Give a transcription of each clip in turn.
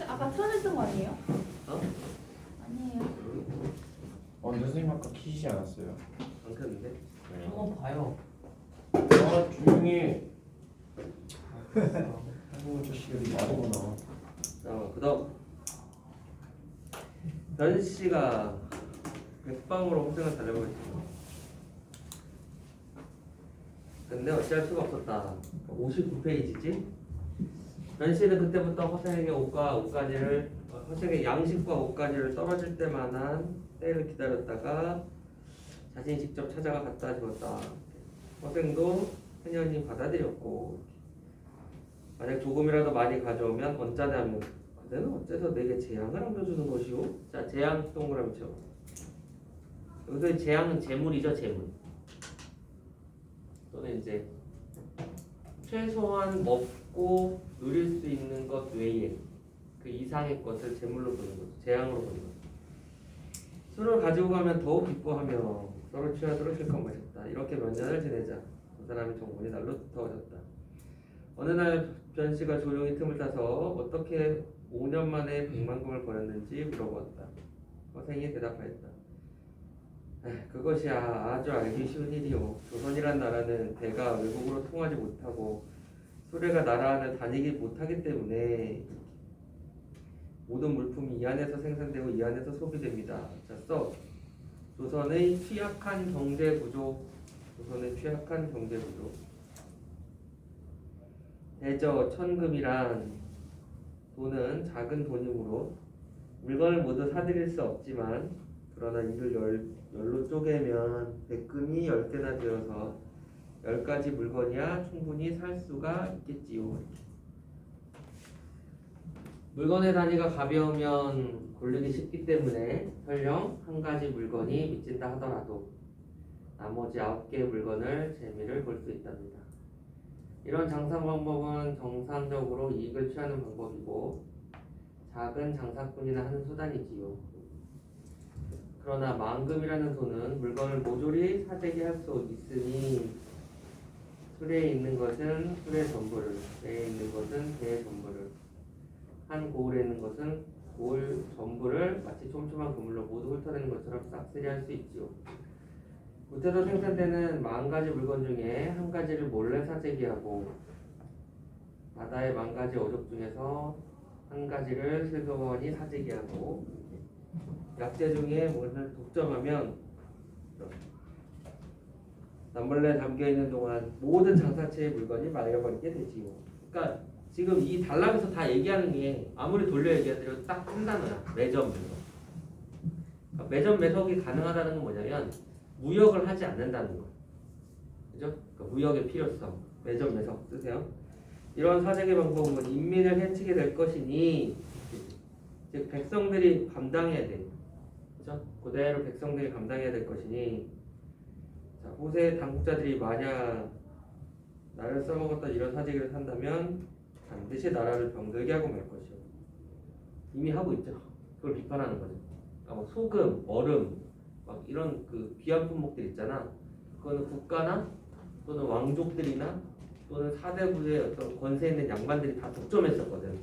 아까 틀어냈던 거 아니에요? 어? 아니에요. 선생님 아까 키시지 않았어요? 안 켰는데? 한번 봐요. 조용히 한국 자식들이 말하구나. 그다음 변씨가 백방으로 호생을 달려고 했죠. 근데 어찌할 수가 없었다. 59페이지지? 변씨는 그때부터 허생에게 허생의 양식과 옷가지를 떨어질 때만한 때를 기다렸다가 자신이 직접 찾아가 갖다 주었다. 허생도 해년이 받아들였고, 만약 조금이라도 많이 가져오면 언짢아 하면 그대는 어째서 내게 재앙을 안겨주는 것이오? 자, 재앙 동그라미 쳐. 여기서 재앙은 재물이죠, 재물. 또는 이제 최소한 먹고 누릴 수 있는 것 외에 그 이상의 것을 재물로 보는 거죠. 재앙으로 보는 거죠. 술을 가지고 가면 더욱 기뻐하며 서로 취하도록 실컷 마셨다. 이렇게 몇 년을 지내자 그 사람의 정분이 날로 두터워졌다. 어느 날 변씨가 조용히 틈을 타서 어떻게 5년 만에 100만금을 벌였는지 물어보았다. 허생이 대답하였다. 그것이야 아주 알기 쉬운 일이오. 조선이란 나라는 대가 외국으로 통하지 못하고 수레가 나라 안을 다니지 못하기 때문에 모든 물품이 이 안에서 생산되고 이 안에서 소비됩니다. 자, 써. 조선의 취약한 경제 구조. 대저 천금이란 돈은 작은 돈이므로 물건을 모두 사들일 수 없지만, 그러나 이를 열로 쪼개면 백금이 10개나 되어서 10가지 물건이야 충분히 살 수가 있겠지요. 물건의 단위가 가벼우면 고르기 쉽기 때문에 설령 한 가지 물건이 미친다 하더라도 나머지 9개의 물건을 재미를 볼 수 있답니다. 이런 장사 방법은 정상적으로 이익을 취하는 방법이고 작은 장사꾼이나 하는 수단이지요. 그러나 만금이라는 돈은 물건을 모조리 사재기 할 수 있으니 수레에 있는 것은 수레 전부를, 배에 있는 것은 배의 전부를, 한 고을에 있는 것은 고을 전부를 마치 촘촘한 그물로 모두 훑어내는 것처럼 싹쓸이 할 수 있지요. 굿에서 생산되는 10,000가지 물건 중에 한 가지를 몰래 사재기하고 바다의 10,000가지 어족 중에서 한 가지를 슬그머니 사재기하고 약재 중에 무엇을 독점하면 남몰래 담겨있는 동안 모든 장사체의 물건이 말려버리게 되지요. 그러니까 지금 이 단락에서 다 얘기하는 게 아무리 돌려 얘기해도 딱 한 단어야. 매점 매석. 그러니까 매점 매석이 가능하다는 건 뭐냐면 무역을 하지 않는다는 거. 그죠? 그러니까 무역의 필요성. 매점 매석 쓰세요. 이런 사재기 방법은 인민을 해치게 될 것이니 즉 백성들이 감당해야 돼. 그죠? 그대로 백성들이 감당해야 될 것이니, 자, 호세 당국자들이 만약 나를 써먹었던 이런 사재기를 산다면 반드시 나라를 병들게 하고 말 것이요. 이미 하고 있죠. 그걸 비판하는 거죠. 그러니까 막 소금, 얼음, 막 이런 그 귀한 품목들 있잖아. 그거는 국가나 또는 왕족들이나 또는 사대부의 어떤 권세 있는 양반들이 다 독점했었거든.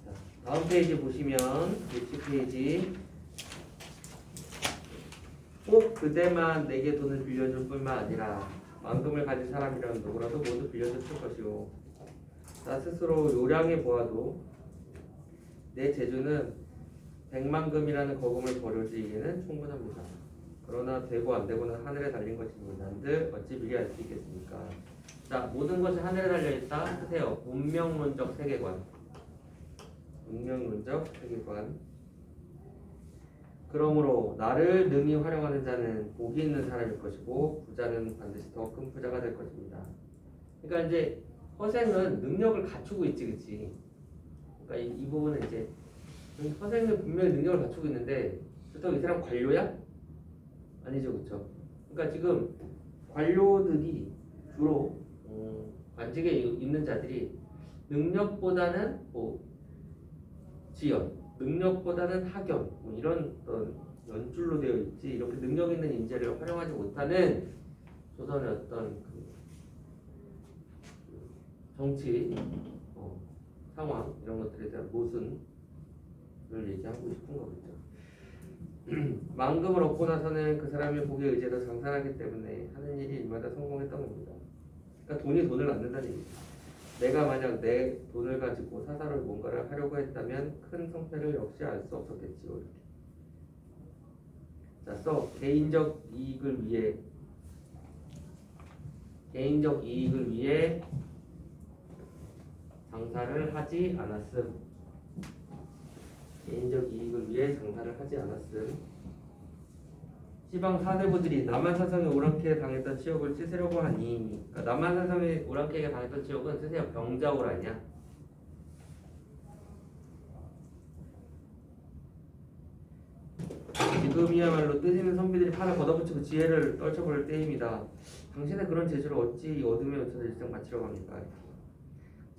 자, 다음 페이지 보시면 60페이지. 꼭 그대만 내게 돈을 빌려줄 뿐만 아니라 만금을 가진 사람이라면 누구라도 모두 빌려줬을 것이오. 나 스스로 요량해 보아도 내 재주는 100만금이라는 거금을 버려주기에는 충분합니다. 그러나 되고 안 되고는 하늘에 달린 것이니 난들 어찌 미리 알 수 있겠습니까? 자, 모든 것이 하늘에 달려있다 하세요. 운명론적 세계관. 그러므로 나를 능히 활용하는 자는 복이 있는 사람일 것이고 부자는 반드시 더 큰 부자가 될 것입니다. 그러니까 이제 허생은 능력을 갖추고 있지, 그치? 그러니까 이 부분은 이제 허생은 분명히 능력을 갖추고 있는데 그렇다고 이 사람 관료야? 아니죠, 그렇죠? 그러니까 지금 관료들이 주로 관직에 있는 자들이 능력보다는 뭐 지연, 능력보다는 학연, 뭐 이런 어떤 연줄로 되어 있지, 이렇게 능력 있는 인재를 활용하지 못하는 조선의 어떤 그 정치, 상황 이런 것들에 대한 모순을 얘기하고 싶은 거겠죠. 만금을 얻고 나서는 그 사람의 복에 의지해서 장사하기 때문에 하는 일이 일마다 성공했던 겁니다. 그러니까 돈이 돈을 낳는다는 얘기죠. 내가 만약 내 돈을 가지고 사사로 뭔가를 하려고 했다면 큰 성패를 역시 알 수 없었겠지요. 이렇게. 자, 개인적 이익을 위해 장사를 하지 않았음. 개인적 이익을 위해 장사를 하지 않았음. 시방 사대부들이 남한사성에 오랑캐에 당했던 치욕을 씻으려고 하니, 그러니까 남한사성에 오랑캐에게 당했던 치욕은 쓰세요. 병자호라 아니야. 지금이야말로 뜨지는 선비들이 팔을 걷어붙이고 지혜를 떨쳐버릴 때입니다. 당신의 그런 재주를 어찌 이 어둠에 묻혀서 일생 바치려고 합니까?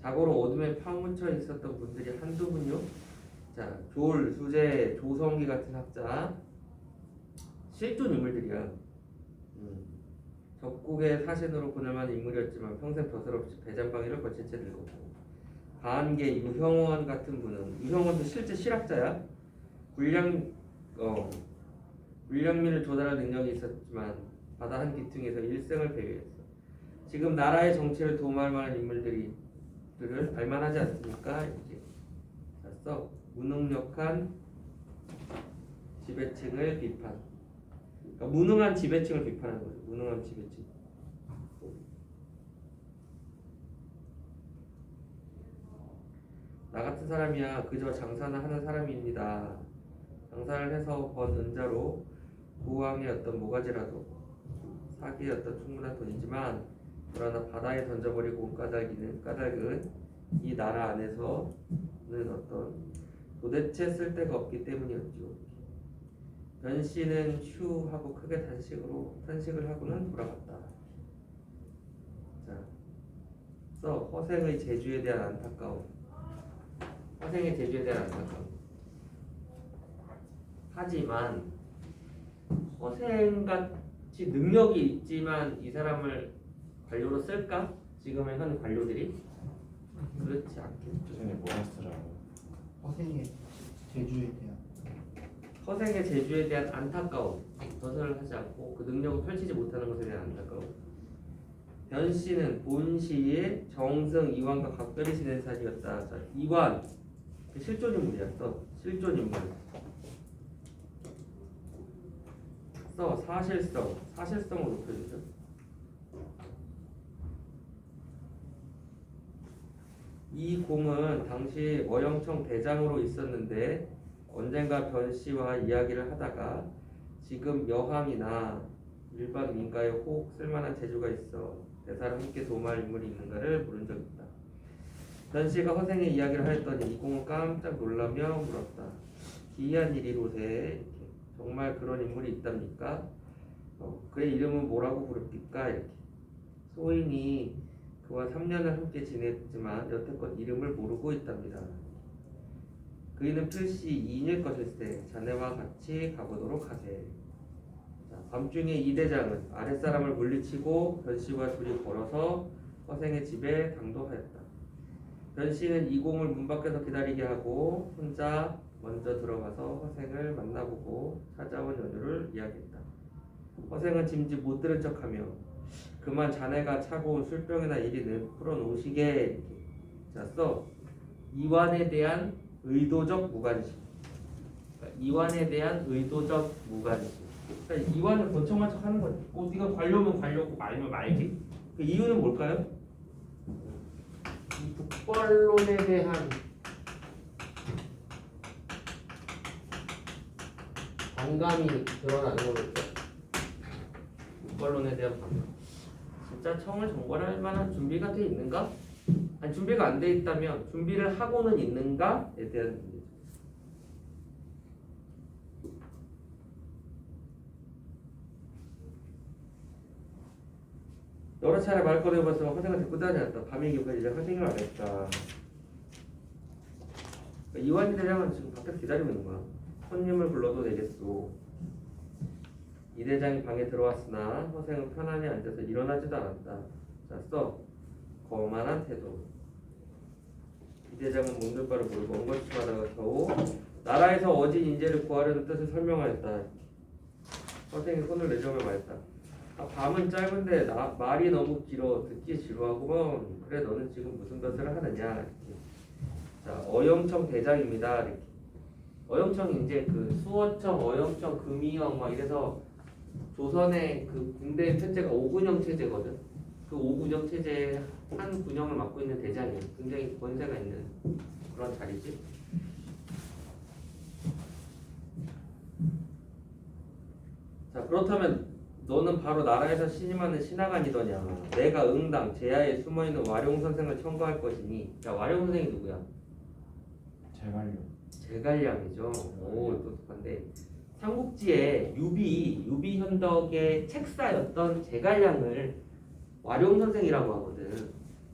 자고로 어둠에 파묻혀 있었던 분들이 한두 분요. 자, 조을, 수재, 조성기 같은 학자, 실존 인물들이야. 적국의 사신으로 보낼만한 인물이었지만 평생 벼슬없이 배잔방이를 거친 채 늙었고, 가한계 유형원 같은 분은, 유형원도 실제 실학자야. 불량민을 조달할 능력이 있었지만 바다 한 기퉁에서 일생을 배회했어. 지금 나라의 정치를 도모할 만한 인물들을 알만하지 않습니까? 이렇게 써. 무능력한 지배층을 비판. 그러니까 무능한 지배층을 비판하는 거죠. 무능한 지배층. 나 같은 사람이야 그저 장사나 하는 사람입니다. 장사를 해서 번 은자로 고왕의 어떤 모가지라도 사기의 어떤 충분한 돈이지만, 그러나 바다에 던져버리고 온 까닭은 이 나라 안에서는 어떤 도대체 쓸데가 없기 때문이었죠. 변씨는 휴 하고 크게 탄식을 하고는 돌아갔다. 자, 허생의 재주에 대한 안타까움. 하지만 허생같이 능력이 있지만 이 사람을 관료로 쓸까? 지금의 현 관료들이? 그렇지 않겠죠. 선생님 뭐였더라고? 허생의 재주에 대한 허생의 재주에 대한 안타까움, 벗을 하지 않고 그 능력을 펼치지 못하는 것에 대한 안타까움. 변씨는 본시의 정승 이완과 각별히 지낸 사지였다. 자, 이완 실존 인물이었어. 실존 인물. 사실성을 높여주죠. 이 공은 당시 어영청 대장으로 있었는데 언젠가 변씨와 이야기를 하다가 지금 여왕이나 일반 민가에 혹 쓸만한 재주가 있어 대사를 함께 도모할 인물이 있는가를 물은 적이 있다. 변씨가 허생의 이야기를 하였더니 이 공은 깜짝 놀라며 물었다. 기이한 일이로세. 정말 그런 인물이 있답니까? 그의 이름은 뭐라고 부릅니까? 이렇게. 소인이 그와 3년을 함께 지냈지만 여태껏 이름을 모르고 있답니다. 그이는 필시 2인일 것일세. 자네와 같이 가보도록 하세. 자, 밤중에 이 대장은 아랫사람을 물리치고 변씨와 둘이 걸어서 허생의 집에 당도하였다. 변씨는 이 공을 문 밖에서 기다리게 하고 혼자 먼저 들어가서 허생을 만나보고 찾아온 연유를 이야기했다. 허생은 짐짓 못 들은 척하며 그만 자네가 차고 온 술병이나 이리는 풀어놓으시게. 자, 이완에 대한 의도적 무관심. 그러니까 이완에 대한 의도적 무관심. 그러니까 이완을 권총한 척하는 거지. 네가 관료면 관료고 말면 말지. 그 이유는 뭘까요? 이 북벌론에 대한 반감이 드러나는 거겠죠. 북벌론에 대한 반감. 진짜 청을 정벌할 만한 준비가 돼 있는가? 아니, 준비가 안 돼 있다면 준비를 하고는 있는가에 대한 문제죠. 여러 차례 말 꺼내봤지만 허생을 데리고 다니지 않았다. 밤이 깊어지 이제 허생이 말했다. 그러니까 이완희 대장은 지금 밖에서 기다리고 있는 거야. 손님을 불러도 되겠소. 이 대장이 방에 들어왔으나 허생은 편안히 앉아서 일어나지도 않았다. 자, 거만한 태도. 이 대장은 몽들 바를 모르고 엉거주춤하다가 겨우 나라에서 어진 인재를 구하려는 뜻을 설명하였다. 선생이 손을 내저으며 말했다. 아, 밤은 짧은데 말이 너무 길어 듣기 지루하구먼. 그래 너는 지금 무슨 것을 하느냐. 이렇게. 자, 어영청 대장입니다. 이렇게. 어영청이 이제 그 수어청, 어영청, 금이영 막 이래서 조선의 그 군대 체제가 5군영 체제거든. 그 5군영 체제의 한 군영을 맡고 있는 대장이에요. 굉장히 권세가 있는 그런 자리지. 자, 그렇다면 너는 바로 나라에서 신임하는 신하관이더냐. 내가 응당 제야에 숨어있는 와룡 선생을 청구할 것이니. 야, 와룡 선생이 누구야? 제갈요. 제갈량이죠. 오, 똑똑한데. 삼국지에 유비 현덕의 책사였던 제갈량을 와룡 선생이라고 하거든.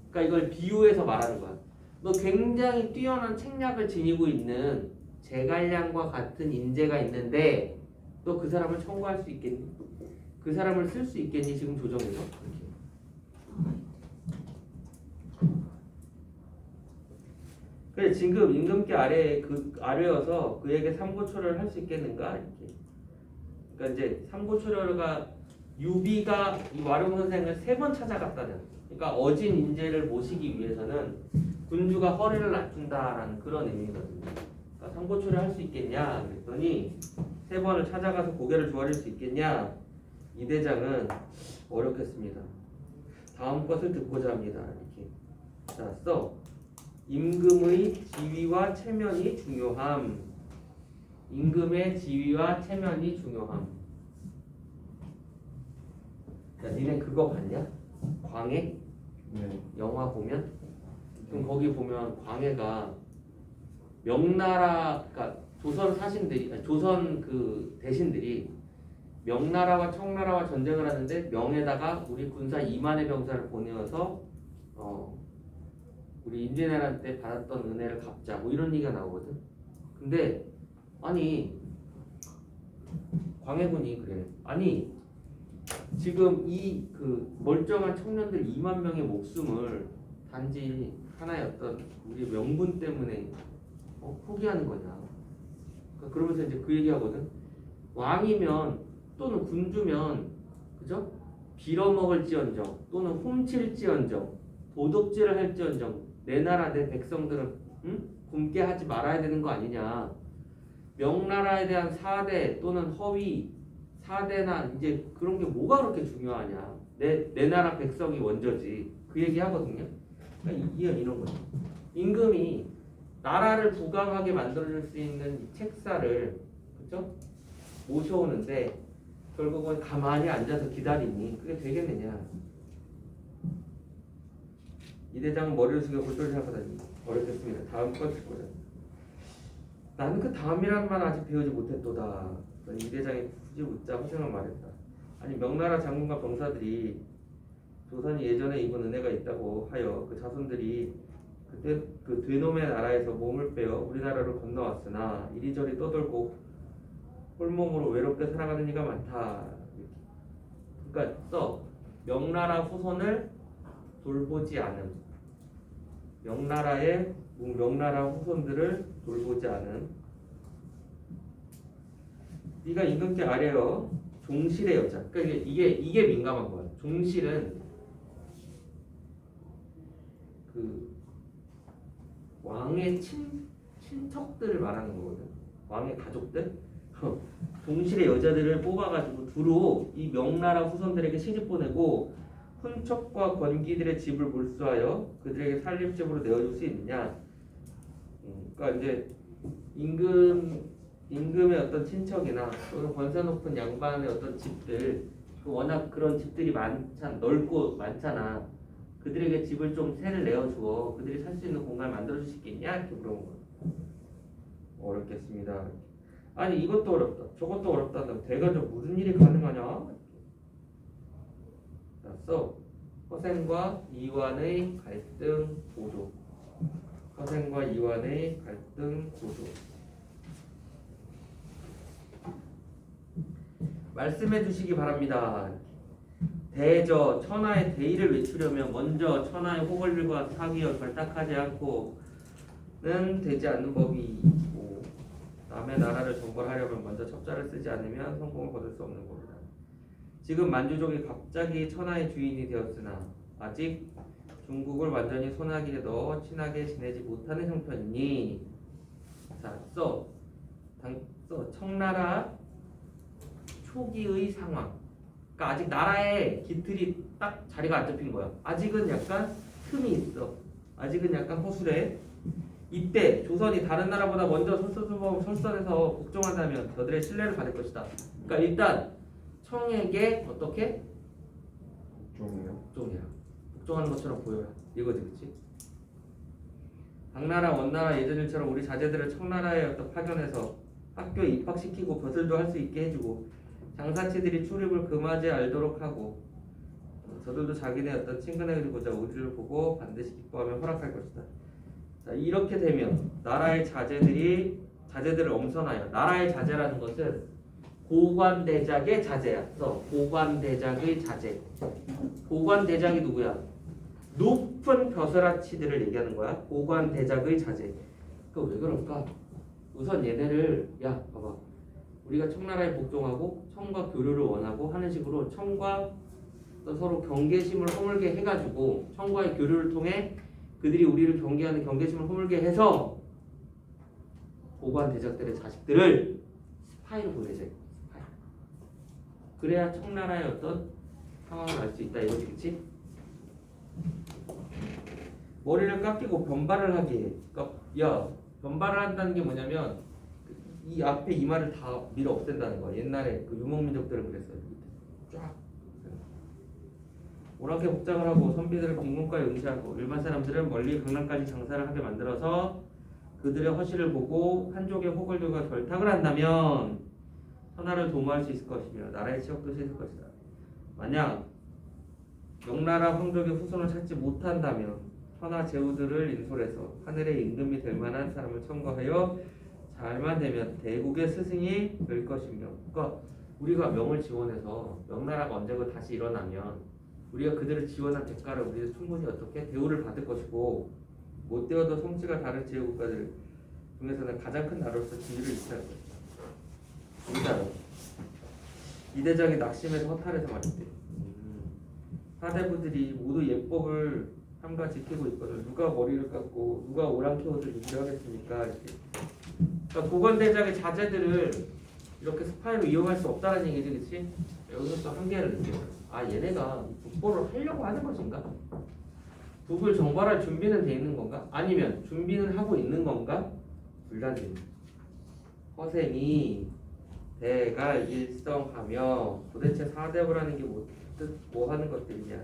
그러니까 이걸 비유해서 말하는 거야. 너 굉장히 뛰어난 책략을 지니고 있는 제갈량과 같은 인재가 있는데 너 그 사람을 청구할 수 있겠니? 그 사람을 쓸 수 있겠니? 지금 조정에서? 이렇게. 그래 지금 임금께 아래여서 그에게 삼고초려를 할 수 있겠는가? 이렇게. 그러니까 이제 삼고초려가 유비가 이 와룡 선생을 3번 찾아갔다는. 그러니까 어진 인재를 모시기 위해서는 군주가 허리를 낮춘다라는 그런 의미거든요. 그러니까 삼고초려 할 수 있겠냐? 그랬더니 3번을 찾아가서 고개를 조아릴 수 있겠냐? 이 대장은 어렵겠습니다. 다음 것을 듣고자 합니다. 이렇게. 자, 써. 임금의 지위와 체면이 중요함. 임금의 지위와 체면이 중요함. 야, 니네 그거 봤냐? 광해? 네. 영화 보면? 그럼 거기 보면 광해가 명나라, 그러니까 조선 사신들이, 아니, 조선 그 대신들이 명나라와 청나라와 전쟁을 하는데 명에다가 우리 군사 2만의 병사를 보내어서 우리 임진왜란 때 받았던 은혜를 갚자 뭐 이런 얘기가 나오거든. 근데 아니 광해군이 그래. 아니 지금 이 그 멀쩡한 청년들 2만 명의 목숨을 단지 하나의 어떤 우리 명분 때문에 포기하는 거냐. 그러니까 그러면서 이제 그 얘기하거든. 왕이면 또는 군주면 그죠? 빌어먹을지언정 또는 훔칠지언정 도둑질을 할지언정 내 나라 내 백성들은 굶게 하지 말아야 되는 거 아니냐. 명나라에 대한 사대 또는 허위 사대나 이제 그런 게 뭐가 그렇게 중요하냐. 내 나라 백성이 원조지. 그 얘기 하거든요. 그러니까 이런 거죠. 임금이 나라를 부강하게 만들어줄 수 있는 이 책사를 그죠? 모셔오는데 결국은 가만히 앉아서 기다리니 그게 되겠느냐. 이 대장은 머리를 숙여 골똘히 생각하다니 어렵겠습니다. 다음 건 듣고자. 나는 그 다음이라는 말 아직 배우지 못했도다. 이 대장이 굳이 묻자 허생을 말했다. 아니 명나라 장군과 병사들이 조선이 예전에 입은 은혜가 있다고 하여 그 자손들이 그때 그 되놈의 나라에서 몸을 빼어 우리나라로 건너왔으나 이리저리 떠돌고 홀몸으로 외롭게 살아가는 이가 많다. 그러니까 써 명나라 후손을 돌보지 않음. 명나라 후손들을 돌보지 않은. 네가 임금께 아뢰어 종실의 여자. 그러니까 이게 민감한 거야. 종실은 그 왕의 친척들을 말하는 거거든. 왕의 가족들. 종실의 여자들을 뽑아가지고 두루 이 명나라 후손들에게 시집 보내고 훈척과 권기들의 집을 몰수하여 그들에게 살림집으로 내어줄 수 있느냐. 그러니까 이제 임금의 어떤 친척이나 또는 권세 높은 양반의 어떤 집들, 워낙 그런 집들이 넓고 많잖아. 그들에게 집을 좀 세를 내어주어 그들이 살 수 있는 공간을 만들어줄 수 있겠냐? 이렇게 물어본 거야. 어렵겠습니다. 아니 이것도 어렵다, 저것도 어렵다. 대가족 무슨 일이 가능하냐? 자, 써. 허생과 이완의 갈등 고조. 허생과 이완의 갈등 고조. 말씀해 주시기 바랍니다. 대저 천하의 대의를 외치려면 먼저 천하의 호걸들과 사기와 결탁하지 않고는 되지 않는 법이 있고 남의 나라를 정벌하려면 먼저 첩자를 쓰지 않으면 성공을 거둘 수 없는 법이다. 지금 만주족이 갑자기 천하의 주인이 되었으나 아직 중국을 완전히 손아귀에 넣어 친하게 지내지 못하는 형편이니 자, 청나라 초기의 상황. 그러니까 아직 나라의 깃틀이 딱 자리가 안 잡힌 거야. 아직은 약간 틈이 있어. 아직은 약간 허술해. 이때 조선이 다른 나라보다 먼저 설선에서 복종한다면 저들의 신뢰를 받을 것이다. 그러니까 일단 청에게 어떻게? 복종이요? 복종이야. 복종하는 것처럼 보여라. 이거지, 그렇지? 당나라, 원나라 예전일처럼 우리 자제들을 청나라에 어떤 파견해서 학교에 입학시키고 벼슬도 할 수 있게 해주고 장사치들이 출입을 금하지 알도록 하고 저들도 자기네 어떤 친근하게 보자 우리를 보고 반드시 기뻐하며 허락할 것이다. 자, 이렇게 되면 나라의 자제들을 엄선하여 나라의 자제라는 것은 고관대작의 자제야. 그래서 고관대작의 자제. 고관대작이 누구야? 높은 벼슬아치들을 얘기하는 거야. 고관대작의 자제. 그러니까 왜 그럴까? 우선 얘네를 야 봐봐. 우리가 청나라에 복종하고 청과 교류를 원하고 하는 식으로 청과 서로 경계심을 허물게 해가지고 청과의 교류를 통해 그들이 우리를 경계하는 경계심을 허물게 해서 고관대작들의 자식들을 스파이로 보내자. 스파이. 그래야 청나라의 어떤 상황을 알 수 있다 이거지, 그렇지? 머리를 깎이고 변발을 하게 해. 그러니까 야 변발을 한다는 게 뭐냐면 이 앞에 이마를 다 밀어 없앤다는 거야. 옛날에 그 유목민족들은 그랬어요. 쫙 오랑캐 복장을 하고 선비들을 빈군가에 응시하고 일반 사람들은 멀리 강남까지 장사를 하게 만들어서 그들의 허실을 보고 한족의 호걸들과 결탁을 한다면 천하를 도모할 수 있을 것이며 나라의 치욕도 씻을 것이다. 만약 명나라 황족의 후손을 찾지 못한다면 천하 제후들을 인솔해서 하늘의 임금이 될 만한 사람을 청거하여 잘만 되면 대국의 스승이 될 것이며, 그러니까 우리가 명을 지원해서 명나라가 언젠가 다시 일어나면 우리가 그들을 지원한 대가를 우리는 충분히 어떻게 대우를 받을 것이고 못 되어도 성취가 다른 제국가들 중에서는 가장 큰 나라로서 지위를 유지할 것이다. 우리나라 이대장이 낙심해서 허탈해서 말했대. 사대부들이 모두 예법을 삼가 지키고 있거든. 누가 머리를 깎고 누가 오랑캐 옷을 입으려 하겠습니까? 이렇게. 그러니까 고관대작의 자제들을 이렇게 스파이로 이용할 수 없다는 얘기지, 그렇지? 여기서 또 한계를 느껴. 아, 얘네가 북보를 하려고 하는 것인가? 북을 정벌할 준비는 돼 있는 건가? 아니면 준비는 하고 있는 건가? 불단지. 허생이 대갈 일성하며 도대체 사대부라는 게 뭐 하는 것들이냐?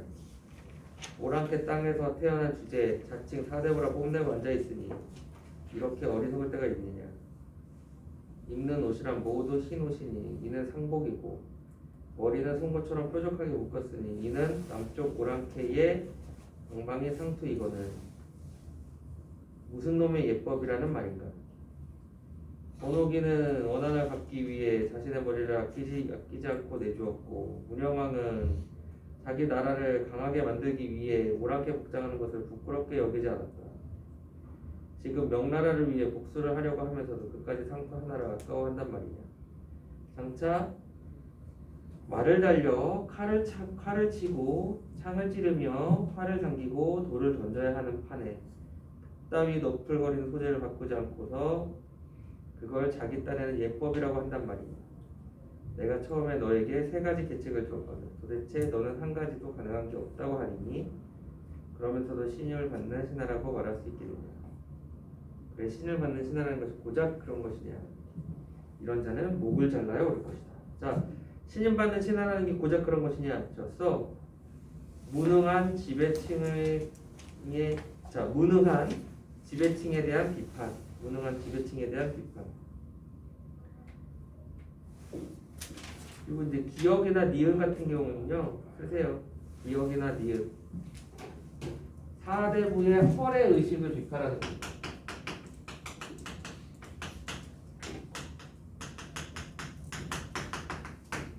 오랑캐 땅에서 태어난 주제 자칭 사대부라 뽐내고 앉아있으니 이렇게 어리석을 때가 있느냐? 입는 옷이란 모두 흰 옷이니 이는 상복이고 머리는 송곳처럼 뾰족하게 묶었으니 이는 남쪽 오랑캐의 방방의 상투이거늘 무슨 놈의 예법이라는 말인가? 번호기는 원한을 갚기 위해 자신의 머리를 아끼지 않고 내주었고 문영왕은 자기 나라를 강하게 만들기 위해 오랑캐 복장하는 것을 부끄럽게 여기지 않았다. 지금 명나라를 위해 복수를 하려고 하면서도 그까지 상투 하나를 아까워한단 말이냐. 장차 말을 달려 칼을 치고 창을 찌르며 활을 당기고 돌을 던져야 하는 판에 따위 너풀거리는 소재를 바꾸지 않고서 그걸 자기 딴에는 예법이라고 한단 말이야. 내가 처음에 너에게 세 가지 계책을 주었거든. 도대체 너는 한 가지도 가능한 게 없다고 하니 그러면서도 신임을 받는 신하라고 말할 수 있겠느냐. 그래, 신을 받는 신하라는 것이 고작 그런 것이냐. 이런 자는 목을 잘라야 올 것이다. 자, 신임 받는 신하라는 게 고작 그런 것이냐. 졌어. 무능한 지배층에 대한 비판. 무능한 지배층에 대한 비판. 그리고 이제 기억이나 니은 같은 경우는요, 쓰세요. 기억이나 니은. 사대부의 헐의 의식을 비판하는 겁니다.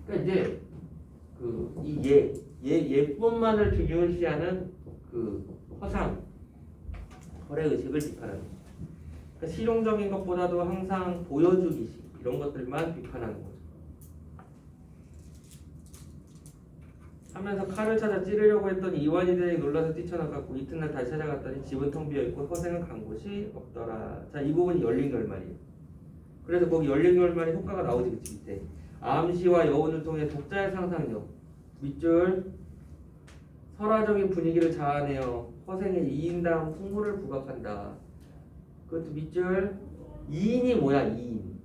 그러니까 이제 예쁨만을 중요시하는 그 허상, 거래 의식을 비판하는 거죠. 그러니까 실용적인 것보다도 항상 보여주기식 이런 것들만 비판하는 거죠. 하면서 칼을 찾아 찌르려고 했더니 이완이 대에 놀라서 뛰쳐나갔고 이튿날 다시 찾아갔더니 집은 텅 비어있고 허생은 간 곳이 없더라. 자, 이 부분이 열린 결말이에요. 그래서 거기 열린 결말에 효과가 나오지 그치 밑에. 암시와 여운을 통해 독자의 상상력 밑줄 설화적인 분위기를 자아내어 허생의 이인다운 풍물을 부각한다. 그것도 밑줄 이인이 뭐야 이인.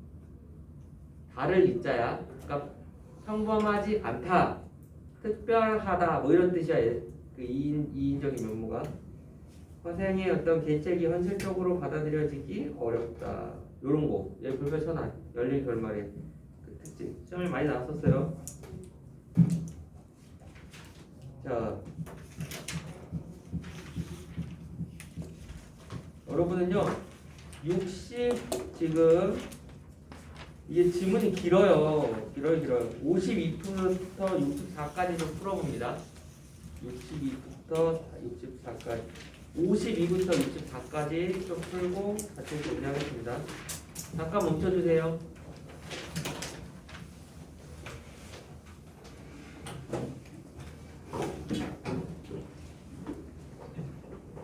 다를 이자야. 그러니까 평범하지 않다. 특별하다 뭐 이런 뜻이야. 그 이인적인 면모가 허생의 어떤 계책이 현실적으로 받아들여지기 어렵다. 요런 거. 얘 불편천한 열린 결말의 그 특징. 시험에 많이 나왔었어요. 자, 여러분은요 60 지금 이게 지문이 길어요. 52부터 64까지 좀 풀어봅니다. 62부터 64까지 52부터 64까지 좀 풀고 같이 정리하겠습니다. 잠깐 멈춰주세요.